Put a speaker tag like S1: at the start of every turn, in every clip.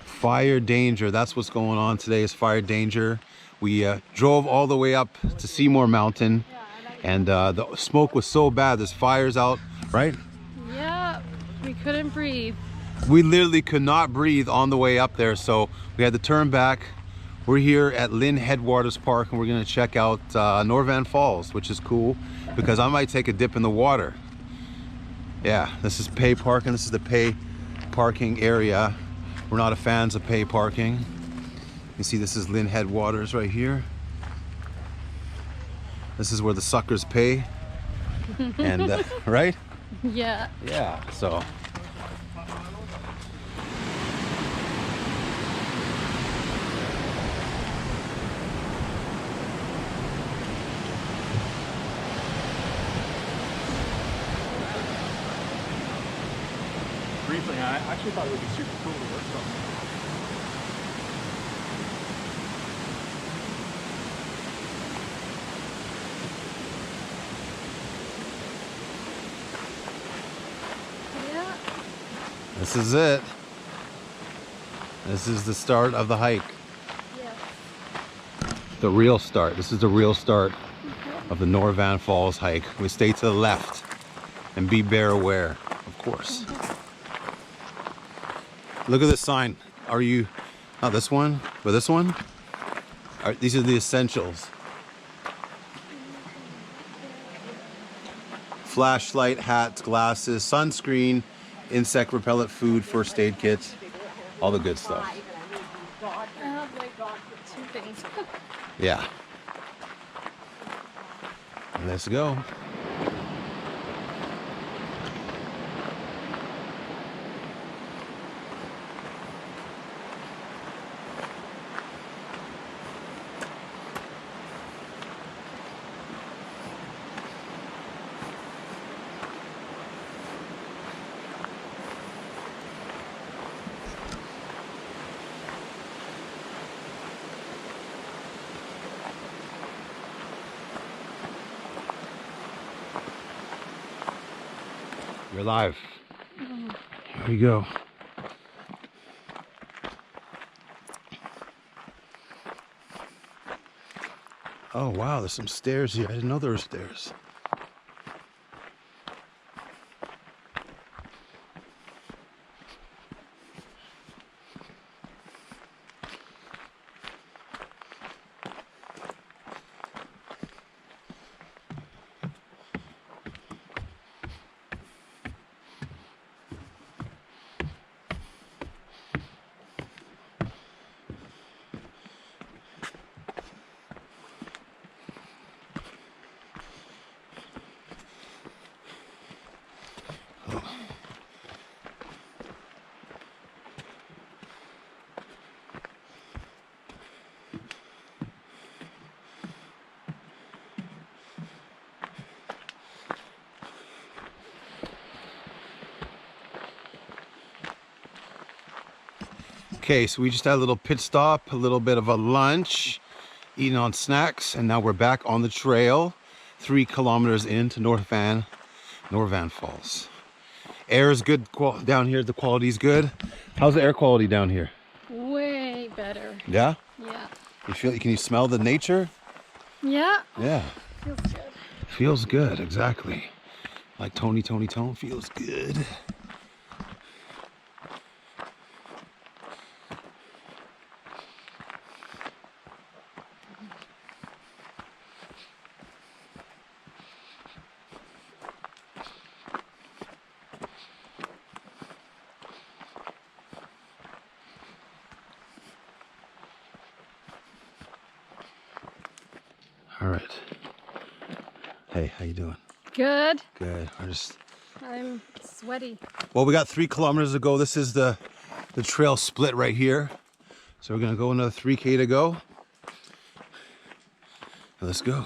S1: Fire danger. That's what's going on today, is fire danger. We drove all the way up to Seymour Mountain, and the smoke was so bad. There's fires out, right?
S2: Yeah, we couldn't breathe.
S1: We literally could not breathe on the way up there, so we had to turn back. We're here at Lynn Headwaters Park, and we're gonna check out Norvan Falls, which is cool because I might take a dip in the water. Yeah, this is pay parking. This is the pay parking area. We're not fans of pay parking. You see, this is Lynn Headwaters right here. This is where the suckers pay, and right?
S2: Yeah.
S1: Yeah. So.
S3: Briefly, I actually thought it would be super cool to work from.
S2: Yeah.
S1: This is it. This is the start of the hike.
S2: Yeah.
S1: The real start. This is the real start of the Norvan Falls hike. We stay to the left and be bear aware, of course. Look at this sign. Are you, not this one, but this one? These are the essentials. Flashlight, hats, glasses, sunscreen, insect repellent, food, first aid kits, all the good stuff.
S2: I have like 2 things.
S1: Yeah. Let's go. You're live. Here we go. Oh wow, there's some stairs here. I didn't know there were stairs. Okay, so we just had a little pit stop, a little bit of a lunch, eating on snacks, and now we're back on the trail, 3 kilometers into Norvan Falls. Air is good down here. The quality is good. How's the air quality down here?
S2: Way better.
S1: Yeah?
S2: Yeah.
S1: You feel? Can you smell the nature?
S2: Yeah.
S1: Yeah.
S2: Feels good.
S1: Feels good, exactly. Like Tony Tone feels good. All right. Hey, how you doing?
S2: Good.
S1: Good.
S2: I'm sweaty.
S1: Well, we got 3 kilometers to go. This is the trail split right here. So we're gonna go another 3K to go. Let's go.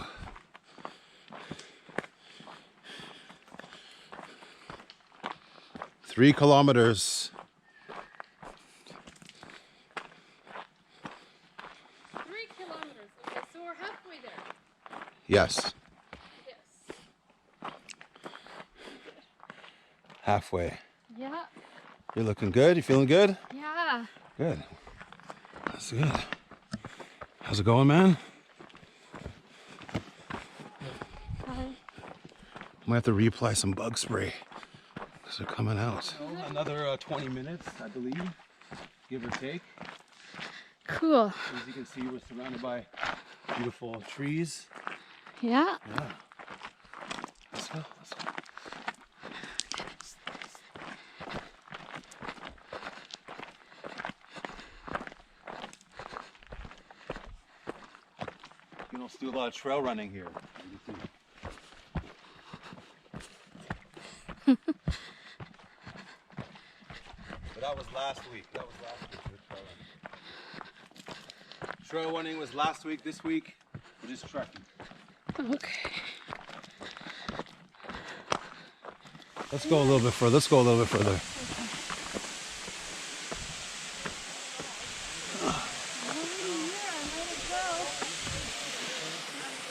S1: Three kilometers.
S2: 3 kilometers. Okay, so we're halfway there.
S1: Yes.
S2: Yes.
S1: Halfway.
S2: Yeah.
S1: You're looking good? You feeling good?
S2: Yeah.
S1: Good. That's good. How's it going, man?
S2: Hi.
S1: Might have to reapply some bug spray because they're coming out. Another 20 minutes, I believe, give or take.
S2: Cool.
S1: As you can see, we're surrounded by beautiful trees.
S2: Yeah.
S1: Yeah. Let's go. Let's go. You don't do a lot of trail running here. But that was last week. That was last week. Trail running was last week. This week, we're just trekking.
S2: Okay.
S1: Let's go a little bit further. Let's go a little bit further.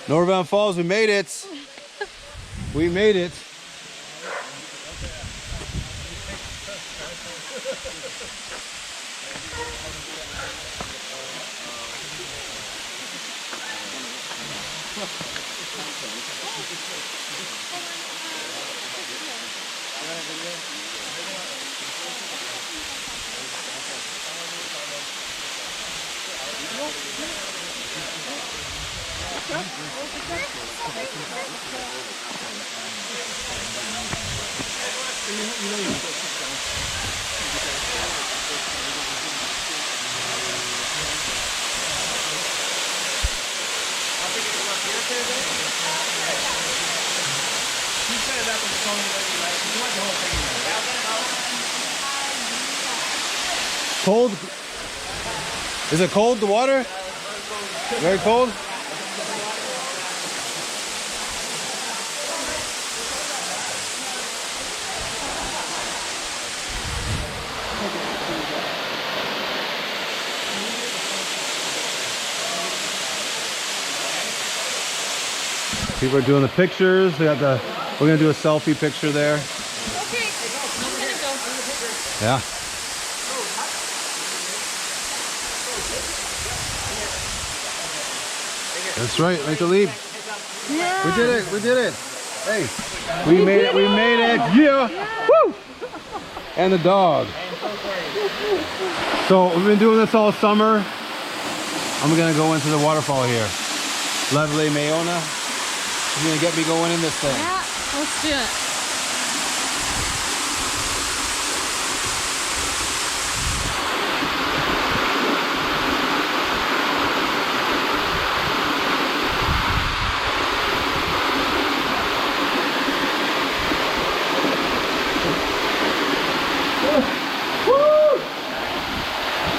S1: Norvan Falls, we made it. We made it. Cold? Is it cold, the water? Very cold? People are doing the pictures. We're gonna do a selfie picture there.
S2: Okay. I'm gonna go.
S1: Yeah. That's right, make the leap.
S2: Yeah.
S1: We did it, we did it. Hey, we made it, we made it. Yeah. Woo! And the dog. So we've been doing this all summer. I'm gonna go into the waterfall here. Lovely Mayona. You're gonna get me going in this thing.
S2: Yeah. Let's do it.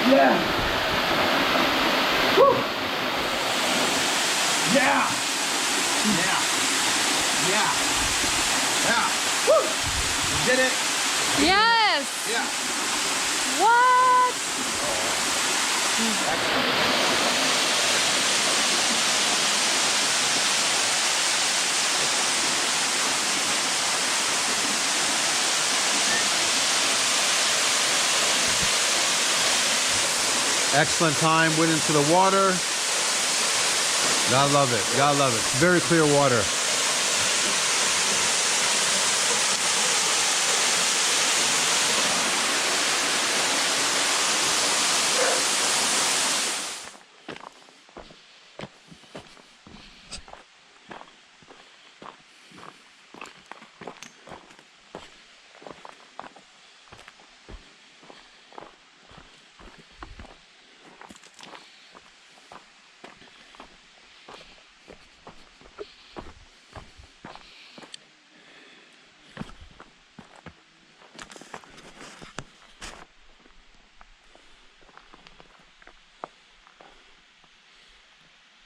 S1: Yeah. Woo. Yeah. Yeah. Yeah. Yeah. Woo. We did it.
S2: Yes.
S1: Yeah.
S2: What?
S1: Excellent time. Went into the water. Gotta love it. Gotta love it. Very clear water.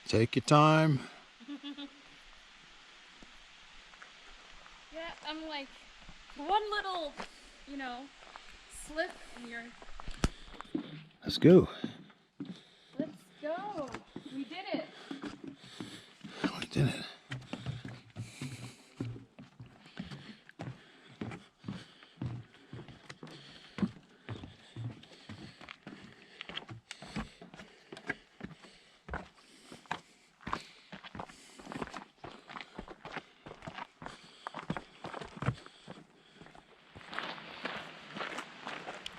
S1: Take your time.
S2: Yeah, I'm like one little, slip and you're.
S1: Let's go.
S2: Let's go. We did it.
S1: We did it.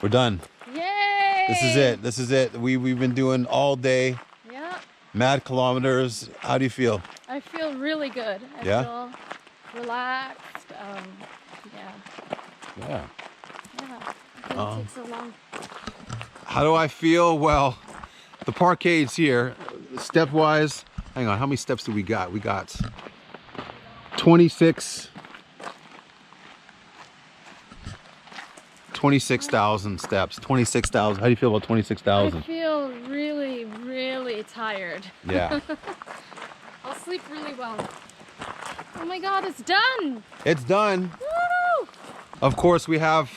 S1: We're done.
S2: Yay!
S1: This is it. This is it. We've been doing all day.
S2: Yeah.
S1: Mad kilometers. How do you feel?
S2: I feel really good. I feel relaxed. Yeah.
S1: Yeah.
S2: Yeah. It didn't take so long.
S1: How do I feel? Well, the parkade's here. Step-wise, hang on, how many steps do we got? We got 26,000 steps. 26,000. How do you feel about 26,000?
S2: I feel really, really tired.
S1: Yeah.
S2: I'll sleep really well. Oh my God, it's done!
S1: It's done.
S2: Woo!
S1: Of course, we have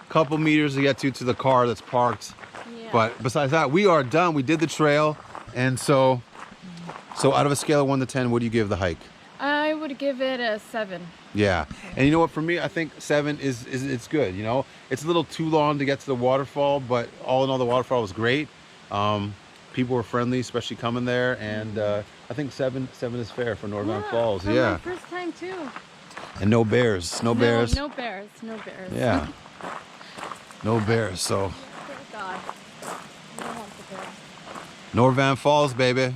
S1: a couple meters to get to the car that's parked.
S2: Yeah.
S1: But besides that, we are done. We did the trail. And so out of a scale of 1 to 10, what do you give the hike?
S2: I would give it a 7.
S1: Yeah. And you know what, for me, I think 7 is it's good, you know? It's a little too long to get to the waterfall, but all in all, the waterfall was great. People were friendly, especially coming there, and I think 7 is fair for Norvan Falls.
S2: For
S1: Yeah.
S2: my first time too.
S1: And no bears. No bears.
S2: No bears. No bears.
S1: Yeah. No bears. So
S2: Thank God. I don't want the bears.
S1: Norvan Falls, baby.